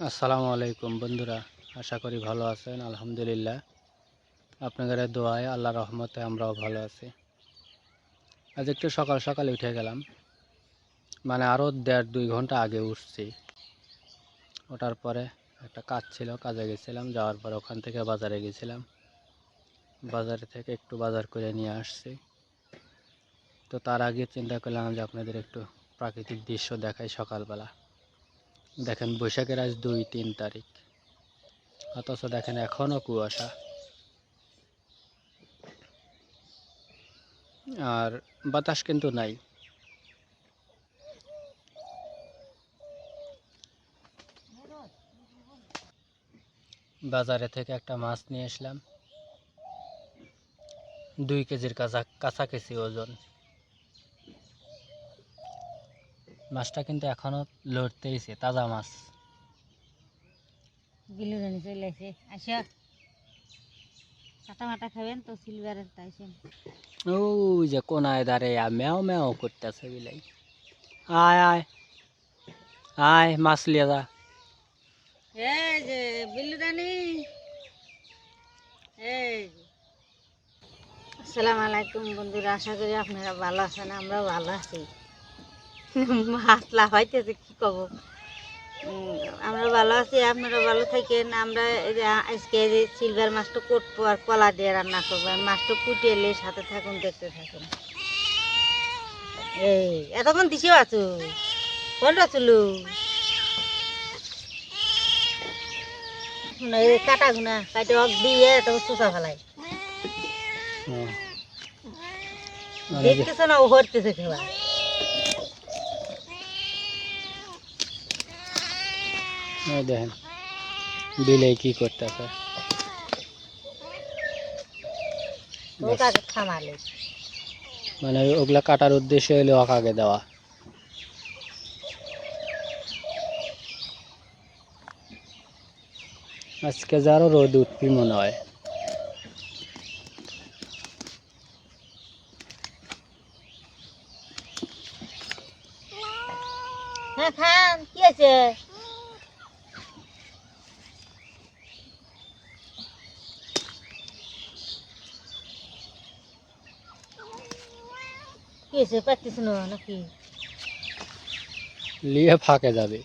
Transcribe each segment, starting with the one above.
আসসালামু আলাইকুম বন্ধুরা, আশা করি ভালো আছেন। আলহামদুলিল্লাহ, আপনাদের দোয়ায় আল্লাহ রহমতে আমরাও ভালো আছি। আজ একটু সকাল সকাল উঠে গেলাম, মানে আরও 1.5-2 ঘন্টা আগে উঠছি। ওঠার পরে একটা কাজ ছিল, কাজে গেছিলাম। যাওয়ার পর ওখান থেকে বাজারে গেছিলাম, বাজারে থেকে একটু বাজার করে নিয়ে আসছি। তো তার আগে চিন্তা করলাম যে আপনাদের একটু প্রাকৃতিক দৃশ্য দেখাই। সকালবেলা দেখেন, বৈশাখের আজ 2-3 তারিখ, অথচ দেখেন এখনও কুয়াশা। আর বাতাস কিন্তু নাই। বাজারে থেকে একটা মাছ নিয়ে আসলাম, 2 কেজির কাছাকাছি ওজন। মাছটা কিন্তু এখনো লড়তেইছে, তাজা মাছ। বিলুরানি চলে আসে আসা কাটা মাটা খাবেন তো সিলভারের তাইছেন। ওই যে কোনায় দাঁড়িয়ে ম্যাও ম্যাও করতেছে বিলাই। আয় আয় আয়, মাছ লিয়ে যা। এই যে বিলুরানি, এই যে। আসসালামু আলাইকুম বন্ধুরা, আশা করি আপনারা ভালো আছেন। আমরাও ভালো আছি। মাছ লাফাইতেছে, কি কব। আমরা ভালো আছি, আপনারা ভালো থাকেন। আমরা এই যে আজকে এই যে সিলভার মাছটা কুটবো আর কলা দিয়ে রান্না করবো। মাছটা কুটিয়ে এলে সাথে থাকুন, দেখতে থাকুন। এই এতক্ষণ দিছেও আছো, কোনটা চলু কাটা গুনা কাটে দিয়ে তবে চুষা ফেলাই দেখতেছে না, ও হরতেছে খেলা। দেখেন বিলাই কি করতেছে। ওকে থামালে মানে ওগুলা কাটার উদ্দেশ্য হলো ওকাকে দেওয়া। আজকে যারও রোদ উঠবি মনে হয়। হ্যাঁ খান, কি আছে? কি আছে, পারতিস না নাকি? লিয়ে ফাঁকে যাবে।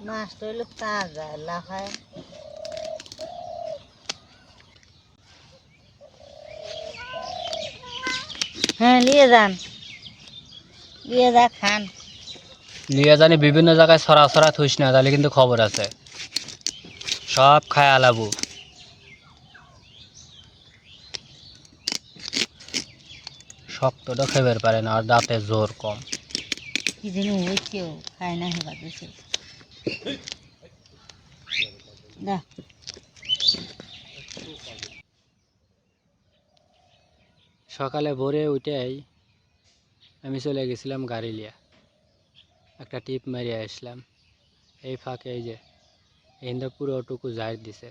মাছটা হইলো তাজা, লাফায়। হ্যাঁ নিয়ে যান, নিয়ে যা খান। লিয়ে জানি বিভিন্ন জায়গায় ছড়া ছড়া থুইস না, তাহলে কিন্তু খবর আছে, সব খায় আলাবু। শক্তটা খেবার পারে না, আর দাঁতে জোর কম। কি জানি হয়েছেও, খায় না হেবা দেশে। দা সকালে ভোরে উঠেই আমি চলে গেছিলাম গাড়ি লিয়া, একটা টিপ মারিয়ে আসলাম। এই ফাঁকে এই যে এইটা পুরোটুকু জার দিছে,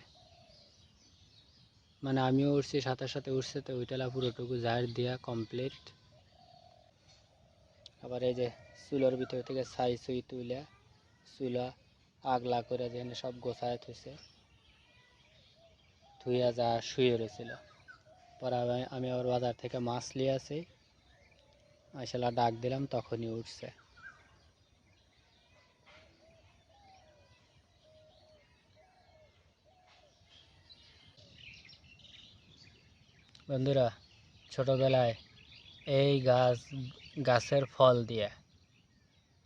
মানে আমিও উঠছি, সাথে সাথে উঠছে, তো ওইটালা পুরোটুকু জার দিয়া কমপ্লিট। আবার এই যে চুলোর ভিতর থেকে ছাই সুই তুলে চুলা আগলা করে যেন সব গোছায় থুইছে, ধুইয়া যা শুয়ে রয়েছিল। পরে আমি আবার বাজার থেকে মাছ নিয়ে আসি, আসলে ডাক দিলাম, তখনই উঠছে। বন্ধুরা, ছোটবেলায় এই গাছের ফল দিয়ে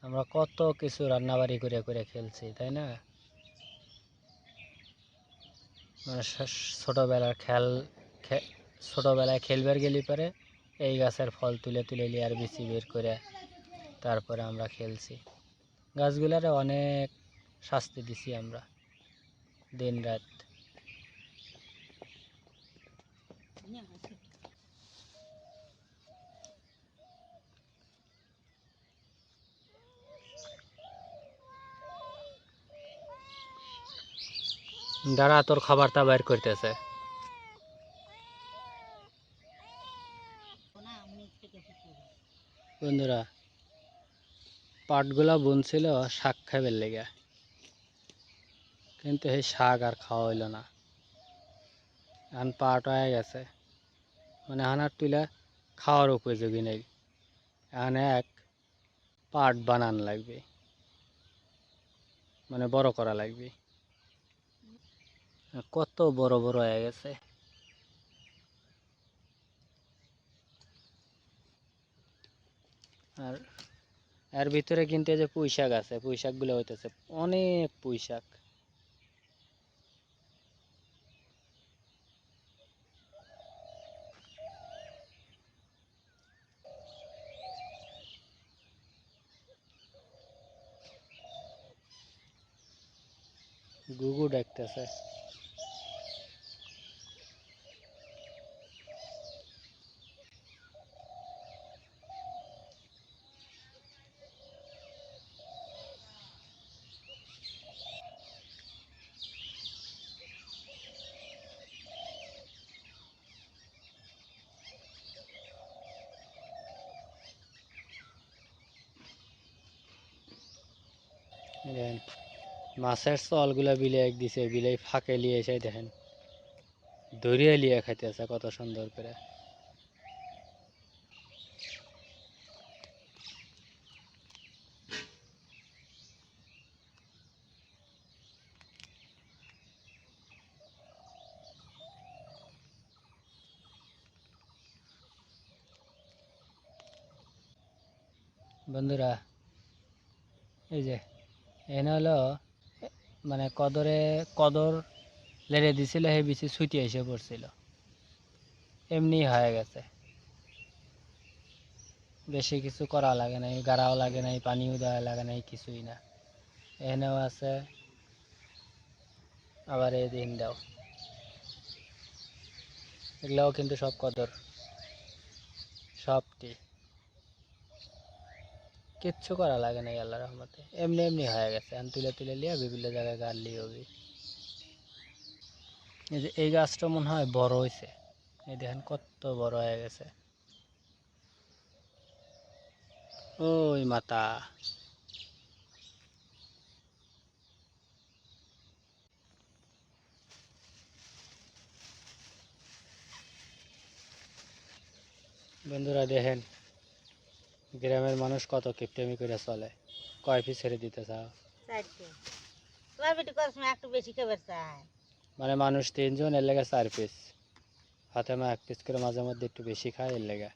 আমরা কত কিছু রান্নাবাড়ি করে করে খেলছি, তাই না? মানে ছোটবেলার ছোটবেলায় খেলবার গেলি পরে এই গাছের ফল তুলে তুলে নিয়ে আর বিচি বের করে তারপরে আমরা খেলছি। গাছগুলারে অনেক শাস্তি দিছি আমরা, দিন রাত। দাঁড়া, তোর খাবারটা বের করতেছে। বন্ধুরা, পাটগুলা বুনছিল শাক খাইবার লেগে, কিন্তু এই শাক আর খাওয়া হইল না। এখন পাট হয়ে গেছে, মানে এখন আর তুলে খাওয়ার উপযোগী নেই। এখন এক পাট বানান লাগবে, মানে বড় করা লাগবে। কত বড় বড় হয়ে গেছে। আর এর ভিতরে কিন্তু এই যে পুঁই শাক আছে, পুঁই শাকগুলো হইতেছে অনেক পুঁই শাক। গুগু ডাকতেছে। দেখেন মাছের চলগুলা বিলে দিছে, বিলে ফাঁকে লিয়ে এসে দেখেন ধরিয়ে লিয়ে খাইতেছে কত সুন্দর করে। বন্ধুরা এই যে এনে হলো মানে কদর লেড়ে দিছিল, হে বিচি ছুটি এসে পড়ছিল, এমনি হয়ে গেছে। বেশি কিছু করা লাগে নাই, গাড়াও লাগে নাই, পানিও দেওয়া লাগে নাই, কিছুই না। এনেও আছে, আবার এই দিন দাও, এগুলাও কিন্তু সব কদর, সবটি কিচ্ছু করা লাগে নাই আল্লাহ রহমতে, এমনি এমনি হয়ে গেছে। এখন তুলে তুলে লিয়ে বিভিন্ন জায়গায় গাড়লি হবে। এই যে এই গাছটা মনে হয় বড় হয়েছে, এই দেখেন কত বড় হয়ে গেছে। ওই মাতা বন্ধুরা দেখেন গ্রামের মানুষ কত কিপটেমি করে চলে। কয় পিস ছেড়ে দিতে চাও? চারটে। তোমার বেটি কত সময় একটু বেশি খাবার চায়। মানে মানুষ 3 জন, এর লেগে 4 পিস। ফাতেমা 1 পিস করে মাঝে মধ্যে একটু বেশি খায়, এর লেগে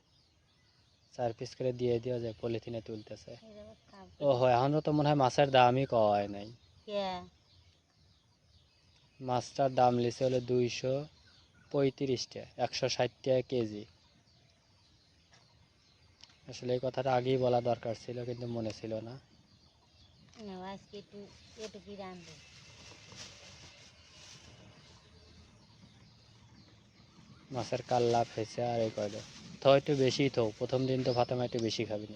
4 পিস করে দিয়ে দেওয়া যায়, পলিথিনে তুলতেছে। ও হয়, এখনো তো মনে হয় মাছের দামই কওয়া হয় নাই। মাছটার দাম লিছে হলো 235 টাকা, 160 টাকা কেজি। আসলে এই কথাটা আগেই বলা দরকার ছিল, কিন্তু মনে ছিল না। আজকে একটু এটুকু রাঁধবো। মাছের কাল্লা ফেসে আর এই কয়লো তো একটু বেশি, তো প্রথম দিন তো ফাতেমা একটু বেশি খাবি না,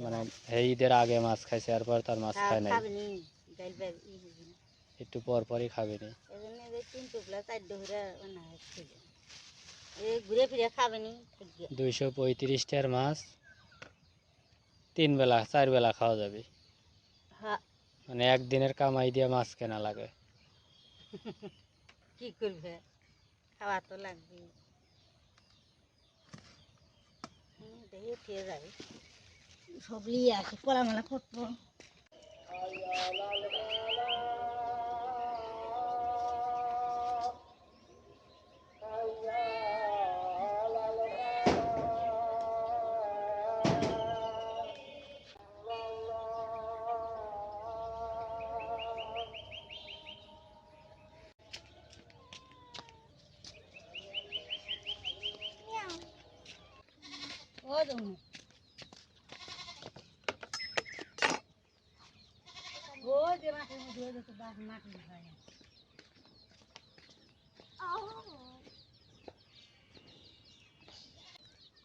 মানে এই ঈদের আগে মাছ খাইছে, এরপর তার মাছ খায় নাই, একটু পর পরই খাবি নি। ঘুরে ফিরে খাবে নি। 235 টাকার মাছ 3 বেলা 4 বেলা খাওয়া যাবে, মানে একদিনের কামাই দিয়ে মাছ কেনা লাগে। কি করবে, খাওয়া তো লাগবে। উঠিয়ে যাবে সব নিয়ে আসে, কলামেলা করতো।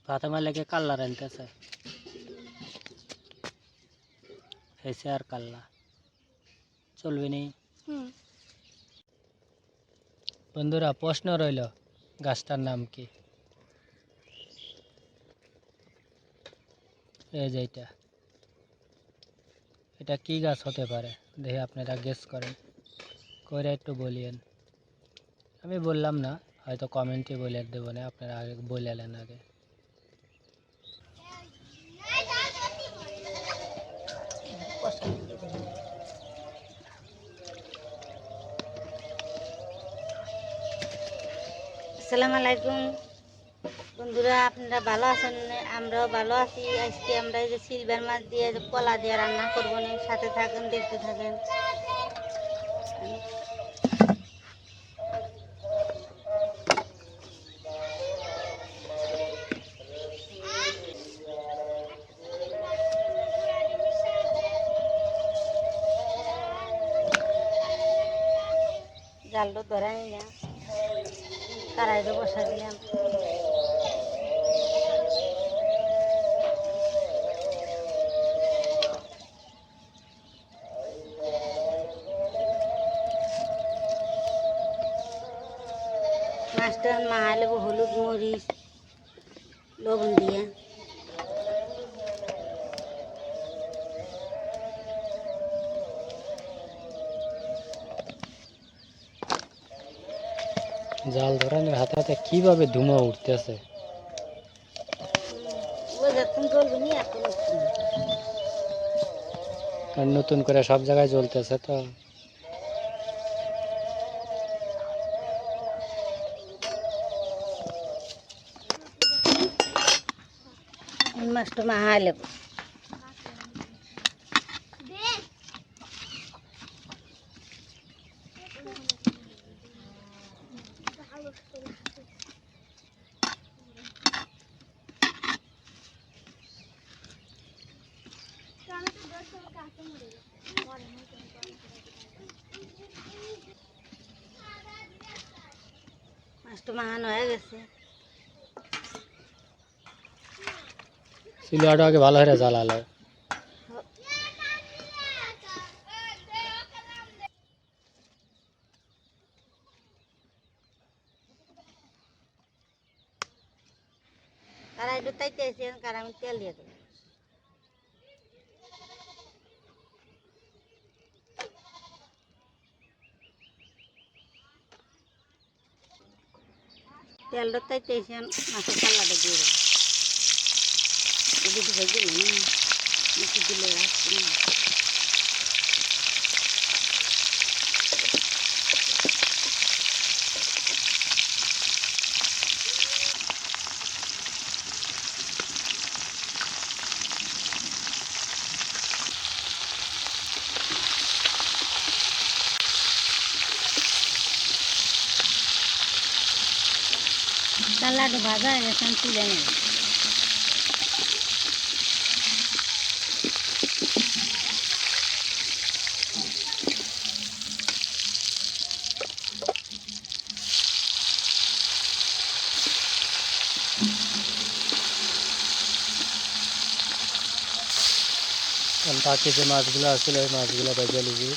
ফাতেমা লেগে কাল্লা রানতেছে, ফেসে আর কাল্লা চলবে নি। বন্ধুরা প্রশ্ন রইল, গাছটার নাম কি? এই যে এটা এটা কি গাছ হতে পারে দেখে আপনারা গেস করেন, করে একটু বলিয়েন। আমি বললাম না, হয়তো কমেন্টে বলে দেবো না, আপনারা আগে বলেলেন আগে। আসসালামু আলাইকুম বন্ধুরা, আপনারা ভালো আছেন? আমরাও ভালো আছি। আজকে আমরা এই যে সিলভার মাছ দিয়ে যে কলা দিয়ে রান্না করবো না, সাথে থাকেন, দেখতে থাকেন। জালটা ধরে নিলাম, কড়াইতে বসা দিলাম। মাছটা মাখা নেবো হলুদ মরিচ লবণ দিয়ে। জাল ধরানোর হাতে হাতে কিভাবে ধুমা উঠতেছে। ওই যখন চলবে নি এখন আর নতুন করে সব জায়গায় জ্বলতেছে তো। মাছটা মাখা নেবো। মাছটা মাখানো হয়ে গেছে। সিলভারটা আগে ভালো করে জ্বালালো। কড়াইটা তাইতে এসে কড়াই আমি তেল দিয়ে দেবো। তেলটা তাইতে এসে মাছের কাল্লাটা দিয়ে দেবো। এদিকে ভেজে নিই, একটু দিলে রাখছি না। কাল্লাটা ভাজা হয়ে গেছে, আমি তুলে নেব। বাকি যে মাছগুলো আসলে ওই মাছগুলো ভেজে নিবি।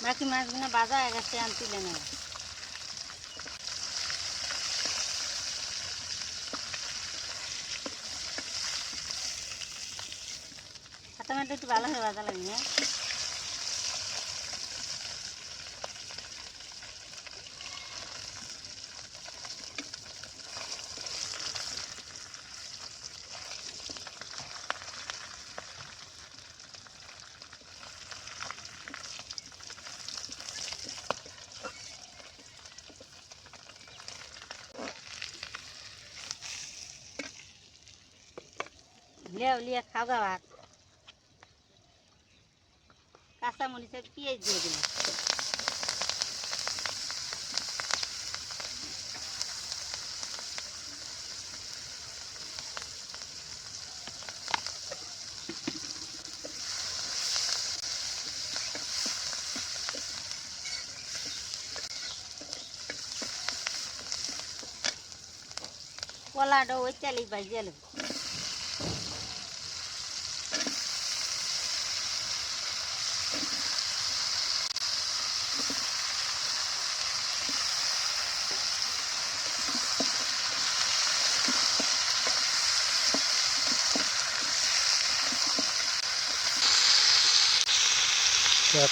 বাকি মাছগুলো ভাজা হয়ে গেছে, আমি তুলে নেব। টমেটো একটু ভালো করে ভাজা লাগবে। হ্যাঁ, লিয়াও লিয়া খাওয়া ভাত। কাঁচা মরিচের পেঁয়াজ দিয়ে দিলাম। কলাটা ওই তেলে ভাজিয়ে নেব।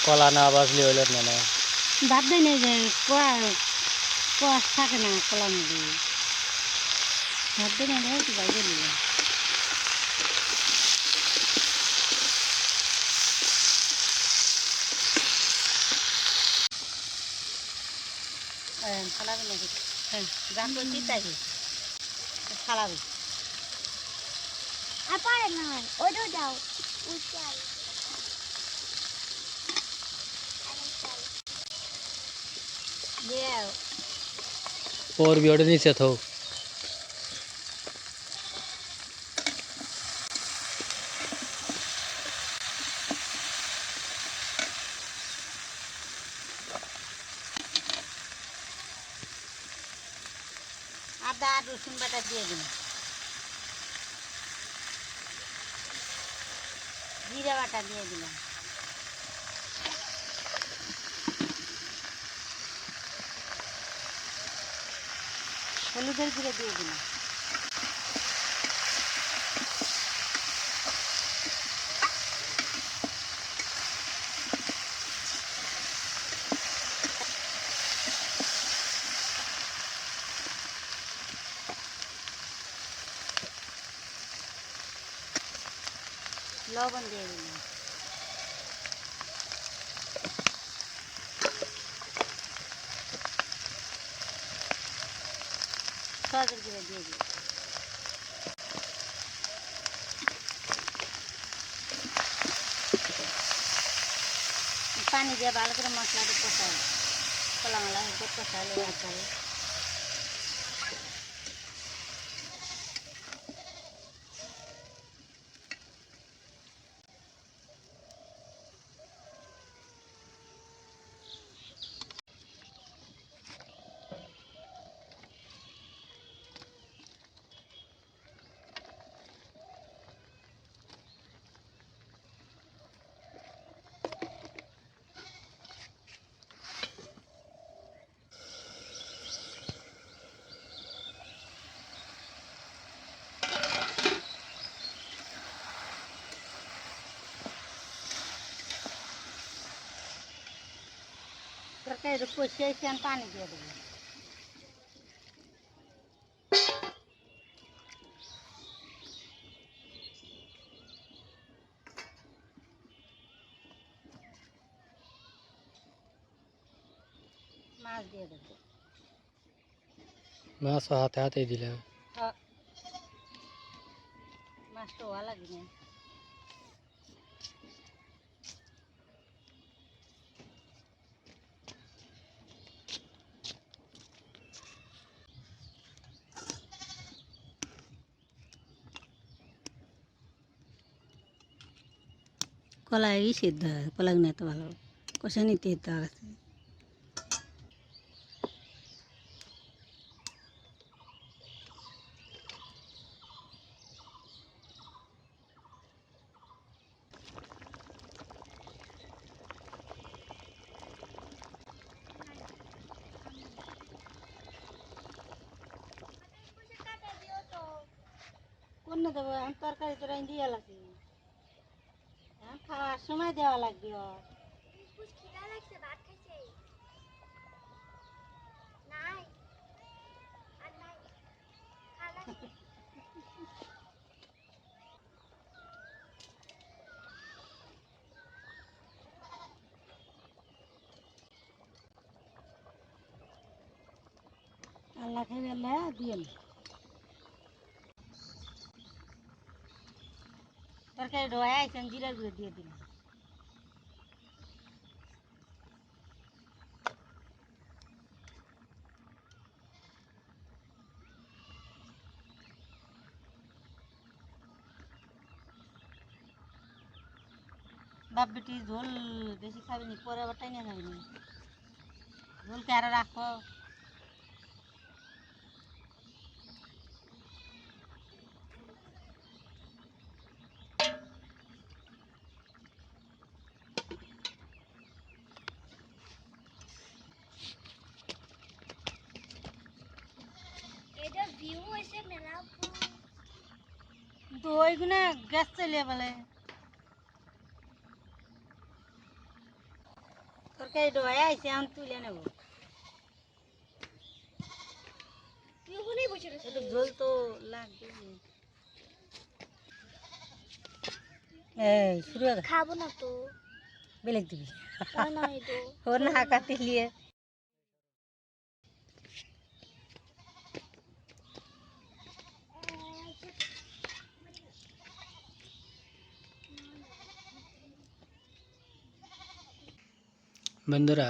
কলা না বাজলে হইল না না। ভাত দেয় না যে কোয়াশ থাকে না কলার মধ্যে, ভাত দেয় না একটু ভাজিয়ে নিলাম। ফালাবে নাকি? হ্যাঁ, যা করছি তাই ফালাবে। আর পারে না, ওইটাও যাও দেও। और भी ओडे नीचे थो আদা রসুন বাটা দিয়ে দিন, জিরা বাটা দিয়ে দিলাম, হলুদের গুঁড়ো দিয়ে দিলাম, লবণ দিয়ে দিলাম, সয়াবিন গুঁড়ো দিয়ে দিলাম, পানি দিয়ে ভালো করে মশলাটা কষাই, কলা মালা কষালে একবারে তরকারি কষিয়ে এসে পানি দিয়ে দেবো। মাছ দিয়ে দেবো। मास हाथे हाथे दिले মাছটা হওয়া লাগে না। কলাই সিদ্ধ হয়, কলাই না এত ভালো কষে নিতে হতে আছে। কোন দেবো এখন তরকারি তো রাইন দিয়ে লাগবে, এখন খাওয়ার সময় দেওয়া লাগবে। আল্লাহ খেয়ে আল্লাহ দিয়ে তরকারি ডোয়া আইসেন জিরার গুঁড়ো দিয়ে দিলাম। বাপ বেটি ঝোল বেশি খাবি নি, পরে আবার টাইনে যাবি নি, ঝোলকে আরো রাখো। দই গুনে গ্যাস চলে বলে তরকারি দই আইছে আমি তুলে নেব একটু ঝোল তো লাগবে এই শুরু হয়ে খাবো না তো বেলেগ দিবি নাই তো ওর না কাটি লিয়ে বন্ধুরা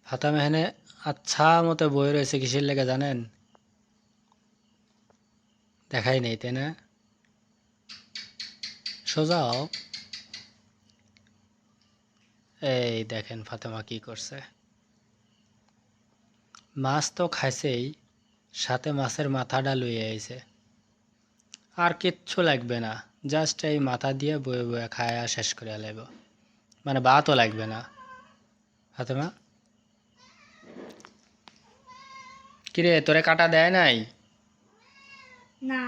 ফাতা মেহনে আচ্ছা মতো বই রয়েছে কিসের লেগে জানেন? দেখাই নেই তাই না? সোজাও এই দেখেন ফাতেমা কি করছে। মাছ তো খাইছেই, সাথে মাছের মাথাটা লইয়ে আইছে। আর কিচ্ছু লাগবে না, জাস্ট এই মাথা দিয়ে বয়ে বয়ে খায়া শেষ করে লাইব, মানে ভাতও লাগবে না। ফাতেমা কিরে তোরে কাটা দেয় নাই? না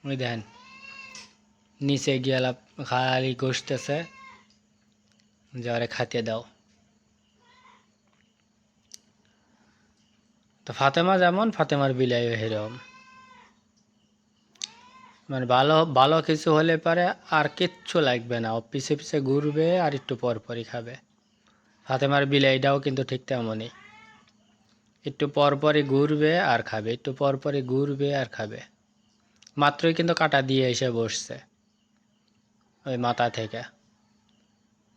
ওই দেন নিচে গিয়ে খালি গোসতেছে, যারে খাতে দাও। তো ফাতেমা যেমন, ফাতেমার বিলাই এরকম, মানে ভালো ভালো কিছু হলে পারে আর কিচ্ছু লাগবে না, ও পিছে পিছে ঘুরবে আর একটু পর পরই খাবে। ফাতেমার বিলাইটাও কিন্তু ঠিক তেমনই, একটু পর পরই ঘুরবে আর খাবে, একটু পর পরই ঘুরবে আর খাবে। মাত্রই কিন্তু কাটা দিয়ে এসে বসছে ওই মাথা থেকে,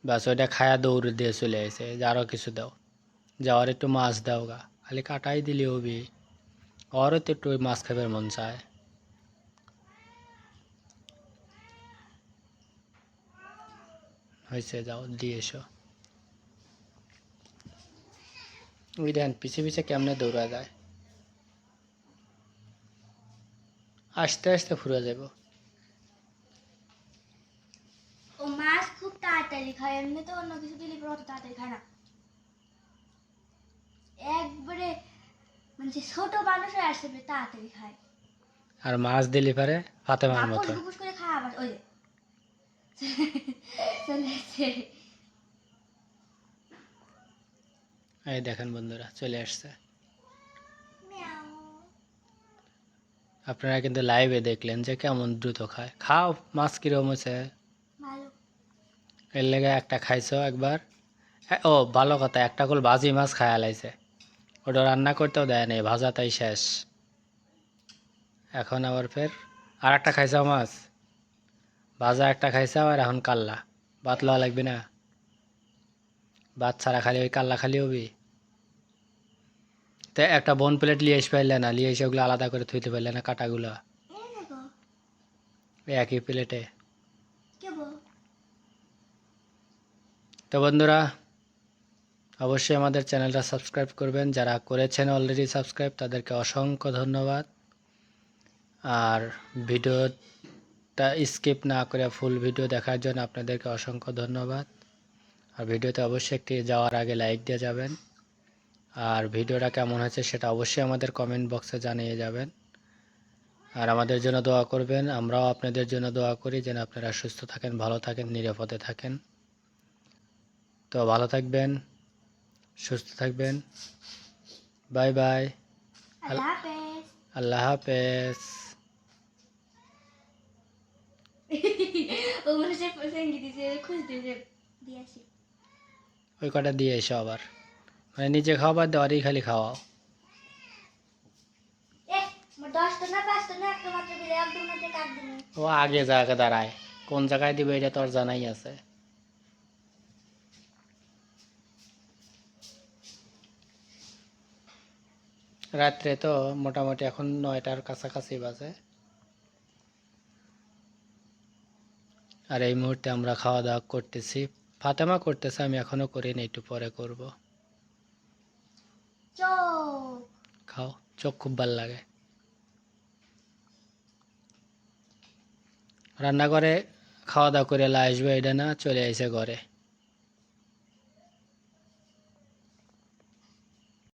ব্যাস ওইটা খায়া দৌড় দিয়ে চলে এসে যে আরও কিছু দাও, যাওয়ার একটু মাছ দাও গা, খালি কাটাই দিলি হবি, ওরও তো একটু মাছ খাবার মন চায়। হয়েছে যাও দিয়ে এসো। ওই দেন পিছে পিছে কেমনে দৌড়া যায়, আস্তে আস্তে ফুরে যাব। ও মাছ খুব তাড়াতাড়ি খায় এমনি তো অন্য কিছু দিলে পরে অত তাড়াতাড়ি খায় না একবারে মানে যে ছোট মানুষ হয়ে আসছে তাড়াতাড়ি খায় আর মাছ দিলি পারে ফাতেমার বাপুস মতো। গুপুস করে খায় আবার ওই যে চলে এসছে এই দেখেন বন্ধুরা চলে আসছে। মিয়াও আপনারা কিন্তু লাইভে দেখলেন যে কেমন দ্রুত খায়। খাও মাছ কিরম হয়েছে, ভালো এর লেগে একটা খাইছো একবার। ও ভালো কথা, একটা কল ভাজি মাছ খায়া লাইছে, ওটা রান্না করতেও দেয় নেই, ভাজাটাই শেষ। এখন আবার ফের আর একটা খাইছাও মাছ, ভাজা একটা খাইছাও, আর এখন কাল্লা। ভাত লওয়া লাগবে না, ভাত ছাড়া খালি ওই কাল্লা খালি হবি। তো একটা বোন প্লেট লিয়ে এসে পারলে না, লিয়ে এসে ওগুলো আলাদা করে থুইতে পারলে না কাটাগুলো এই দেখো ওই একই প্লেটে। কে বল তো বন্ধুরা অবশ্যই আমাদের চ্যানেলটা সাবস্ক্রাইব করবেন, যারা করেছেন অলরেডি সাবস্ক্রাইব তাদেরকে অসংখ্য ধন্যবাদ। আর ভিডিওটা স্কিপ না করে ফুল ভিডিও দেখার জন্য আপনাদেরকে অসংখ্য ধন্যবাদ। আর ভিডিওতে অবশ্যই একটি যাওয়ার আগে লাইক দিয়ে যাবেন, আর ভিডিওটা কেমন হয়েছে সেটা অবশ্যই আমাদের কমেন্ট বক্সে জানিয়ে যাবেন। আর আমাদের জন্য দোয়া করবেন, আমরাও আপনাদের জন্য দোয়া করি যেন আপনারা সুস্থ থাকেন, ভালো থাকেন, নিরাপদে থাকেন। তো ভালো থাকবেন, সুস্থ থাকবেন, বাই বাই, আল্লাহ হাফেজ আল্লাহ হাফেজ। ও মনে সে সঙ্গীত দিছে খুঁজতে দিয়ে আসি ওই কটা দিয়ে এসো আবার, মানে নিজে খাওয়াবার দেওয়ারই খালি খাওয়াও। এ 10টা না 5টা না একটা মাত্র করে একদম না থেকে একদম ও আগে জায়গা দাঁড়ায়, কোন জায়গায় দিবে এটা তোর জানাই আছে। রাত্রে তো মোটামুটি এখন 9টার কাছাকাছি বাজে, আর এই মুহূর্তে আমরা খাওয়া দাওয়া করতেছি। ফাতেমা করতেছে, আমি এখনো করিনি, একটু পরে করব। চোখ খাও, চোখ খুব ভাল লাগে। রান্না করে খাওয়া দাওয়া করে আসবে এটা না, চলে আইসে ঘরে।